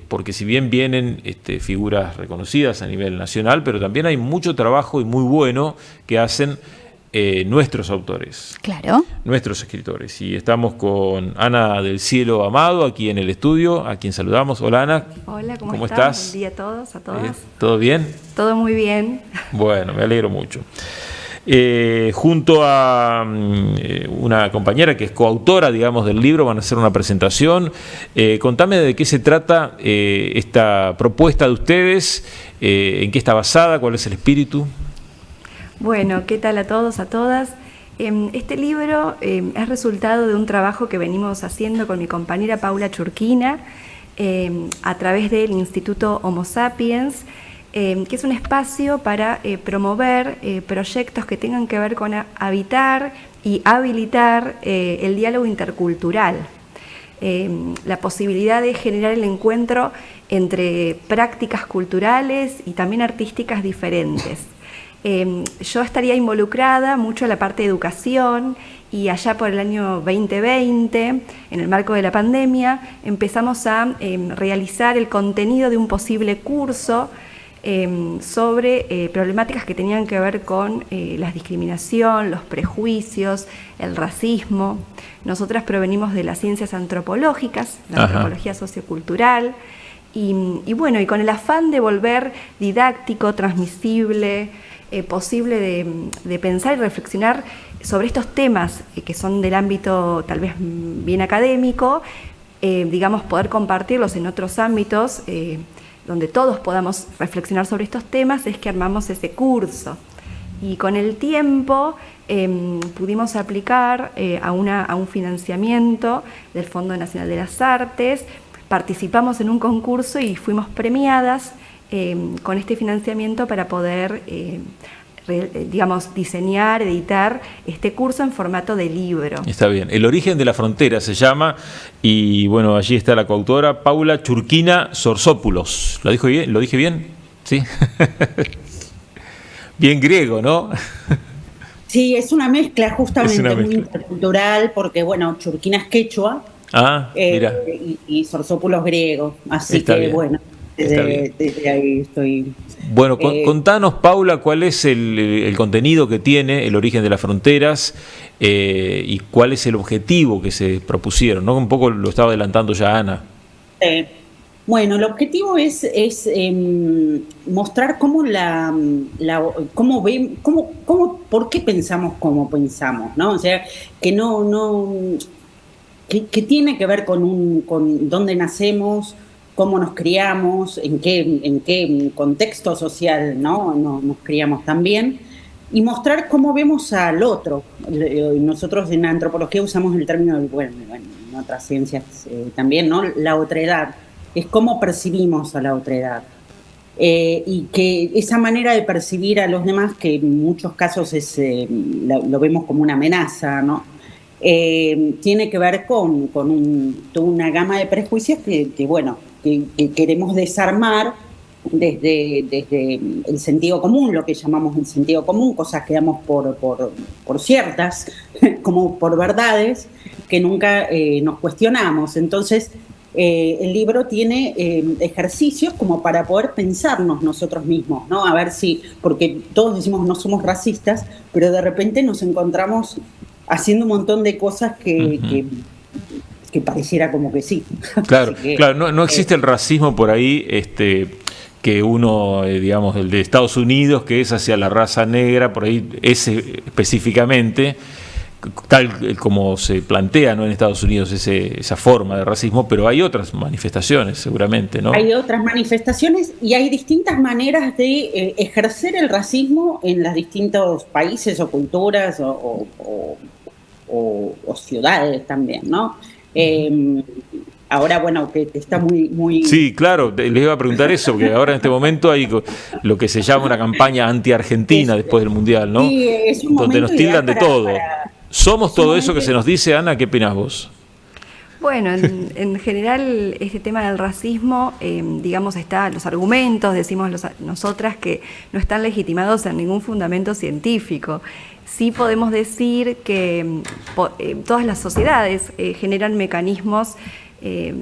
porque si bien vienen figuras reconocidas a nivel nacional, pero también hay mucho trabajo y muy bueno que hacen nuestros autores, claro, nuestros escritores. Y estamos con Ana del Cielo Amado aquí en el estudio, a quien saludamos. Hola, Ana. Hola, ¿cómo estás? Buen día a todos, a todas. ¿Todo bien? Todo muy bien. Bueno, me alegro mucho. Junto a una compañera que es coautora, digamos, del libro, van a hacer una presentación. Contame de qué se trata esta propuesta de ustedes, en qué está basada, cuál es el espíritu. Bueno, ¿qué tal a todos, a todas? Este libro es resultado de un trabajo que venimos haciendo con mi compañera Paula Churquina a través del Instituto Homo Sapiens, que es un espacio para promover proyectos que tengan que ver con habitar y habilitar el diálogo intercultural. La posibilidad de generar el encuentro entre prácticas culturales y también artísticas diferentes. Yo estaría involucrada mucho en la parte de educación y allá por el año 2020, en el marco de la pandemia, empezamos a realizar el contenido de un posible curso sobre problemáticas que tenían que ver con la discriminación, los prejuicios, el racismo. Nosotras provenimos de las ciencias antropológicas, la antropología sociocultural, y bueno, y con el afán de volver didáctico, transmisible, posible de pensar y reflexionar sobre estos temas que son del ámbito tal vez bien académico, digamos, poder compartirlos en otros ámbitos donde todos podamos reflexionar sobre estos temas, es que armamos ese curso. Y con el tiempo pudimos aplicar a un financiamiento del Fondo Nacional de las Artes, participamos en un concurso y fuimos premiadas con este financiamiento para poder, digamos, diseñar, editar este curso en formato de libro. Está bien. El origen de la frontera se llama, y bueno, allí está la coautora Paula Churquina Sorsopoulos. ¿Lo dijo bien? ¿Lo dije bien? Sí. Bien griego, ¿no? Sí, es una mezcla justamente muy intercultural, porque bueno, Churquina es quechua, mira. y Sorsopoulos griego, así está que bien. Bueno. Desde ahí estoy. Bueno, contanos, Paula, cuál es el contenido que tiene El origen de las fronteras y cuál es el objetivo que se propusieron, ¿no? Un poco lo estaba adelantando ya Ana. Bueno, el objetivo es mostrar cómo por qué pensamos como pensamos, ¿no? O sea, que tiene que ver con dónde nacemos, cómo nos criamos, en qué contexto social, ¿no? nos criamos también, y mostrar cómo vemos al otro. Nosotros en la antropología usamos el término, en otras ciencias también, ¿no? La otredad. Es cómo percibimos a la otredad. Y que esa manera de percibir a los demás, que en muchos casos lo vemos como una amenaza, ¿no? Tiene que ver con toda una gama de prejuicios que queremos desarmar desde el sentido común, lo que llamamos el sentido común, cosas que damos por ciertas, como por verdades, que nunca nos cuestionamos. Entonces, el libro tiene ejercicios como para poder pensarnos nosotros mismos, ¿no? A ver si, porque todos decimos no somos racistas, pero de repente nos encontramos haciendo un montón de cosas que pareciera como que sí. Claro, claro, no existe el racismo por ahí, que uno, digamos, el de Estados Unidos, que es hacia la raza negra, por ahí ese específicamente, tal como se plantea, ¿no?, en Estados Unidos esa forma de racismo, pero hay otras manifestaciones seguramente, ¿no? Hay otras manifestaciones y hay distintas maneras de ejercer el racismo en los distintos países o culturas o ciudades también, ¿no? Ahora, bueno, que está muy... Sí, claro, les iba a preguntar eso, porque ahora en este momento hay lo que se llama una campaña anti-argentina después del Mundial, ¿no? Sí, es un donde nos tildan de todo. ¿Somos todo eso que se nos dice, Ana? ¿Qué opinás vos? Bueno, en general este tema del racismo, digamos, los argumentos, decimos nosotras, que no están legitimados en ningún fundamento científico. Sí podemos decir que todas las sociedades generan mecanismos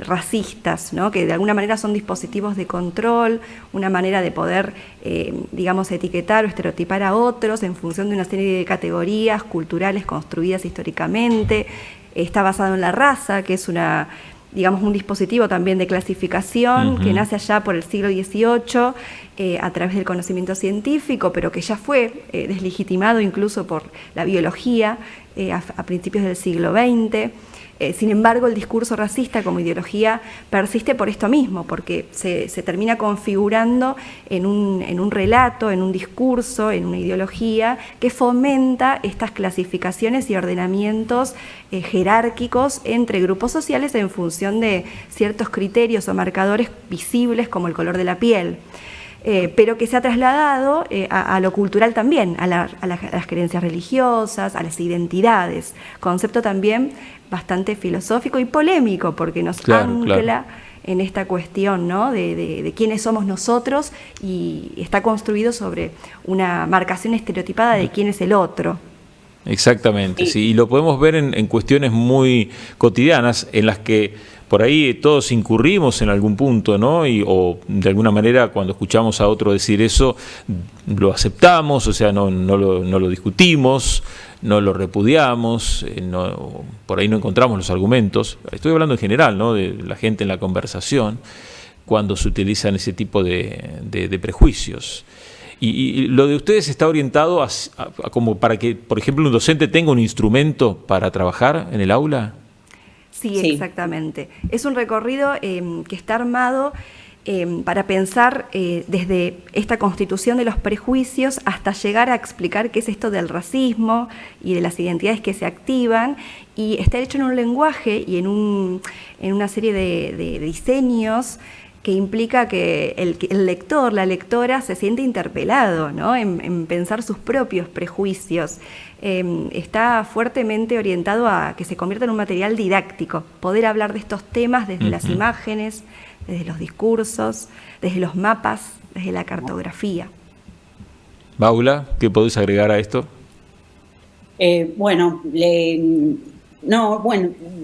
racistas, ¿no? Que de alguna manera son dispositivos de control, una manera de poder, digamos, etiquetar o estereotipar a otros en función de una serie de categorías culturales construidas históricamente. Está basado en la raza, que es digamos, un dispositivo también de clasificación que nace allá por el siglo XVIII a través del conocimiento científico, pero que ya fue deslegitimado incluso por la biología a principios del siglo XX. Sin embargo, el discurso racista como ideología persiste por esto mismo, porque se termina configurando en un relato, en un discurso, en una ideología que fomenta estas clasificaciones y ordenamientos jerárquicos entre grupos sociales en función de ciertos criterios o marcadores visibles como el color de la piel. Pero que se ha trasladado a lo cultural también, a las creencias religiosas, a las identidades, concepto también bastante filosófico y polémico, porque nos ancla en esta cuestión, ¿no? de quiénes somos nosotros, y está construido sobre una marcación estereotipada de quién es el otro. Exactamente, sí, y lo podemos ver en cuestiones muy cotidianas en las que por ahí todos incurrimos en algún punto, ¿no? O de alguna manera cuando escuchamos a otro decir eso, lo aceptamos, o sea, no lo discutimos, no lo repudiamos, por ahí no encontramos los argumentos. Estoy hablando en general, ¿no? De la gente en la conversación, cuando se utilizan ese tipo de prejuicios. Y lo de ustedes está orientado a como para que, por ejemplo, un docente tenga un instrumento para trabajar en el aula. Sí, exactamente. Es un recorrido que está armado para pensar desde esta constitución de los prejuicios hasta llegar a explicar qué es esto del racismo y de las identidades que se activan, y está hecho en un lenguaje y en una serie de diseños que implica que el lector, la lectora, se siente interpelado, ¿no? en pensar sus propios prejuicios. Está fuertemente orientado a que se convierta en un material didáctico, poder hablar de estos temas desde las imágenes, desde los discursos, desde los mapas, desde la cartografía. Paula, ¿qué podés agregar a esto?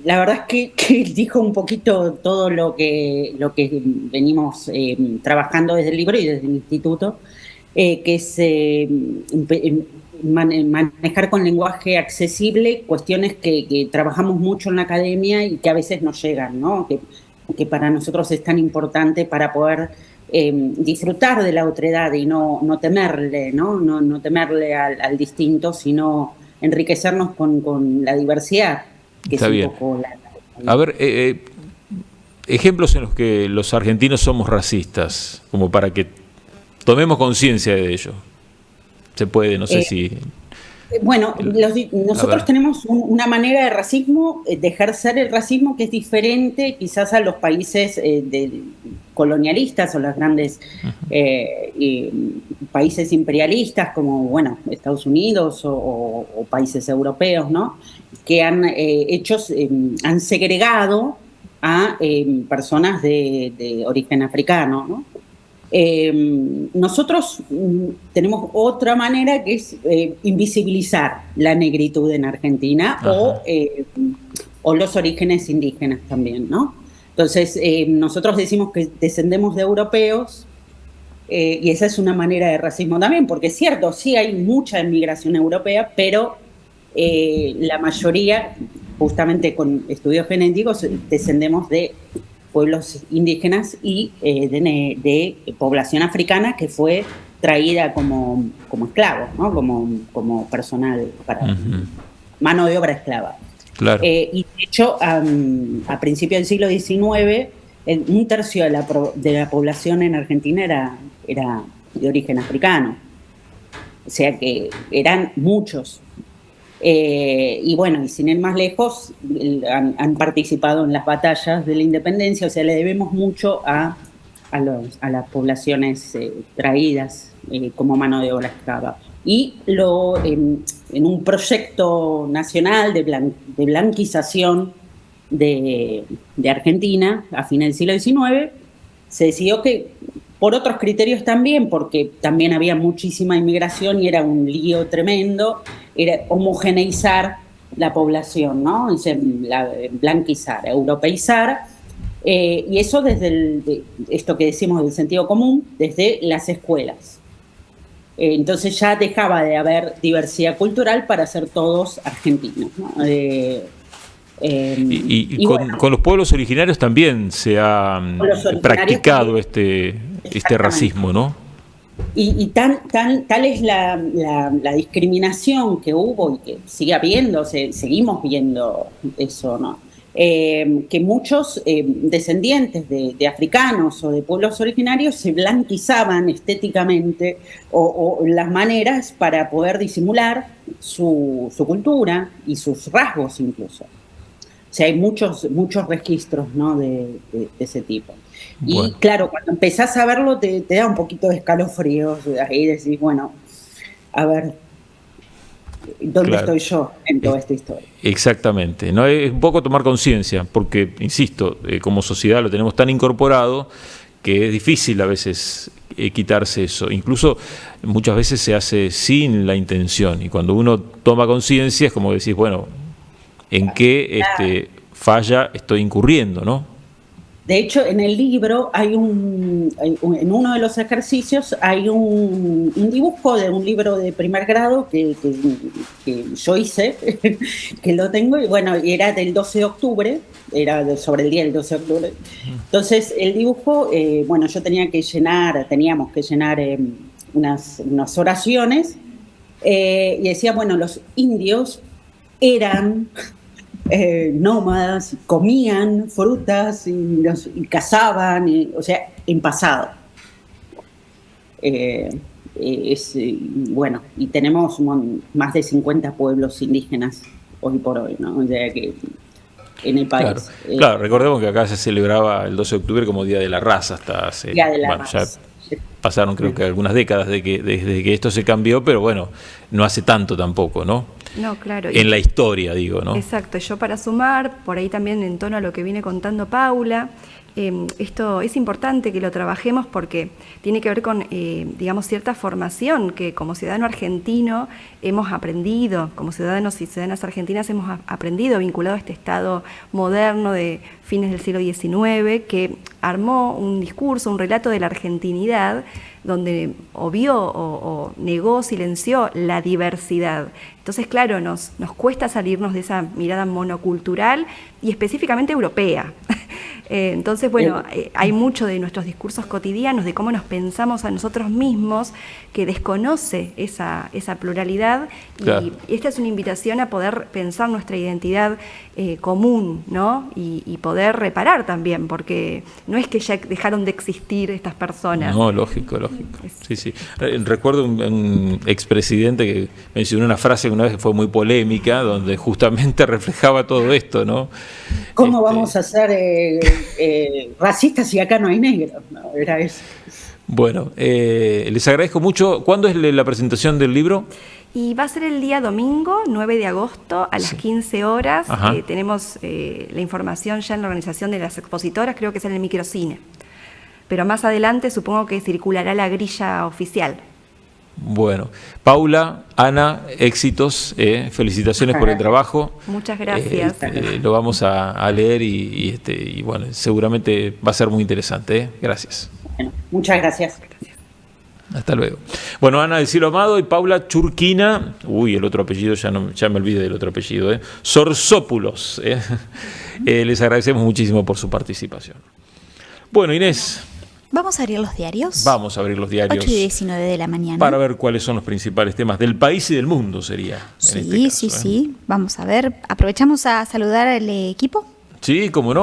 La verdad es que dijo un poquito todo lo que venimos trabajando desde el libro y desde el instituto, que es manejar con lenguaje accesible cuestiones que trabajamos mucho en la academia y que a veces nos llegan, ¿no? Que para nosotros es tan importante para poder disfrutar de la otredad y no temerle, no temerle al distinto, sino enriquecernos con la diversidad. Que está es bien. Un poco a ver, ejemplos en los que los argentinos somos racistas, como para que tomemos conciencia de ello. Se puede, no sé si... Bueno, nosotros tenemos una manera de racismo, de ejercer el racismo que es diferente quizás a los países colonialistas o los grandes países imperialistas como, Estados Unidos o países europeos, ¿no? Que han segregado a personas de origen africano, ¿no? Nosotros tenemos otra manera que es invisibilizar la negritud en Argentina o los orígenes indígenas también, ¿no? Entonces, nosotros decimos que descendemos de europeos y esa es una manera de racismo también, porque es cierto, sí hay mucha inmigración europea, pero la mayoría, justamente con estudios genéticos, descendemos de pueblos indígenas y de población africana que fue traída como esclavos, ¿no? Como personal para mano de obra esclava. Claro. Y de hecho, a principios del siglo XIX, un tercio de la población en Argentina era de origen africano. O sea que eran muchos. Y sin ir más lejos, han participado en las batallas de la independencia, o sea, le debemos mucho a las poblaciones traídas como mano de obra esclava. Y en un proyecto nacional de blanquización de Argentina a fines del siglo XIX, se decidió que, por otros criterios también, porque también había muchísima inmigración y era un lío tremendo, era homogeneizar la población, ¿no? Blanquizar, europeizar, Y eso desde esto que decimos del sentido común, desde las escuelas. Entonces ya dejaba de haber diversidad cultural para ser todos argentinos, ¿no? Con los pueblos originarios también se ha practicado este racismo, ¿no? Y tal es la discriminación que hubo y que sigue habiendo, seguimos viendo eso, ¿no? Que muchos descendientes de africanos o de pueblos originarios se blanquizaban estéticamente o las maneras para poder disimular su cultura y sus rasgos incluso. O sea, hay muchos registros, ¿no? de ese tipo. Bueno. Y claro, cuando empezás a verlo te da un poquito de escalofríos. Ahí decís, bueno, a ver, ¿dónde estoy yo en toda esta historia? Exactamente. ¿No? Es un poco tomar conciencia, porque, insisto, como sociedad lo tenemos tan incorporado que es difícil a veces quitarse eso. Incluso muchas veces se hace sin la intención. Y cuando uno toma conciencia es como decís, bueno, ¿en qué falla estoy incurriendo, no? De hecho, en el libro en uno de los ejercicios hay un dibujo de un libro de primer grado que yo hice, que lo tengo, y bueno, era del 12 de octubre, era sobre el día del 12 de octubre. Entonces, el dibujo, bueno, teníamos que llenar unas oraciones, y decía, bueno, los indios eran nómadas, comían frutas y cazaban, o sea, en pasado. Bueno, y tenemos más de 50 pueblos indígenas hoy por hoy, ¿no? O sea, que en el país. Claro, recordemos que acá se celebraba el 12 de octubre como Día de la Raza hasta hace... Día de la Raza. Ya pasaron creo que algunas décadas desde que esto se cambió, pero bueno, no hace tanto tampoco, ¿no? No, claro. En la historia, digo, ¿no? Exacto. Yo para sumar, por ahí también en tono a lo que viene contando Paula, esto es importante que lo trabajemos porque tiene que ver con, digamos, cierta formación que como ciudadano argentino hemos aprendido, como ciudadanos y ciudadanas argentinas hemos aprendido vinculado a este Estado moderno de fines del siglo XIX, que armó un discurso, un relato de la argentinidad, donde obvió o negó, silenció la diversidad. Entonces, claro, nos cuesta salirnos de esa mirada monocultural y específicamente europea. Entonces, bueno, hay mucho de nuestros discursos cotidianos, de cómo nos pensamos a nosotros mismos, que desconoce esa pluralidad. Claro. Y esta es una invitación a poder pensar nuestra identidad común, ¿no? Y poder reparar también, porque no es que ya dejaron de existir estas personas. No, lógico. Sí. Recuerdo un expresidente que mencionó una frase que una vez fue muy polémica, donde justamente reflejaba todo esto, ¿no? ¿Cómo vamos a ser racistas si acá no hay negros? No, era eso. Bueno, les agradezco mucho. ¿Cuándo es la presentación del libro? Y va a ser el día domingo, 9 de agosto, a las 15 horas. Tenemos la información ya en la organización de las expositoras, creo que es en el microcine. Pero más adelante supongo que circulará la grilla oficial. Bueno, Paula, Ana, éxitos, felicitaciones por el trabajo. Muchas gracias. Lo vamos a leer y bueno, seguramente va a ser muy interesante. Gracias. Bueno, muchas gracias. Hasta luego. Bueno, Ana del Cielo Amado y Paula Churquina, el otro apellido, ya me olvidé del otro apellido, Sorsópulos. Les agradecemos muchísimo por su participación. Bueno, Inés. ¿Vamos a abrir los diarios? Vamos a abrir los diarios. 8:19 de la mañana. Para ver cuáles son los principales temas del país y del mundo sería. Sí. Vamos a ver. ¿Aprovechamos a saludar al equipo? Sí, cómo no.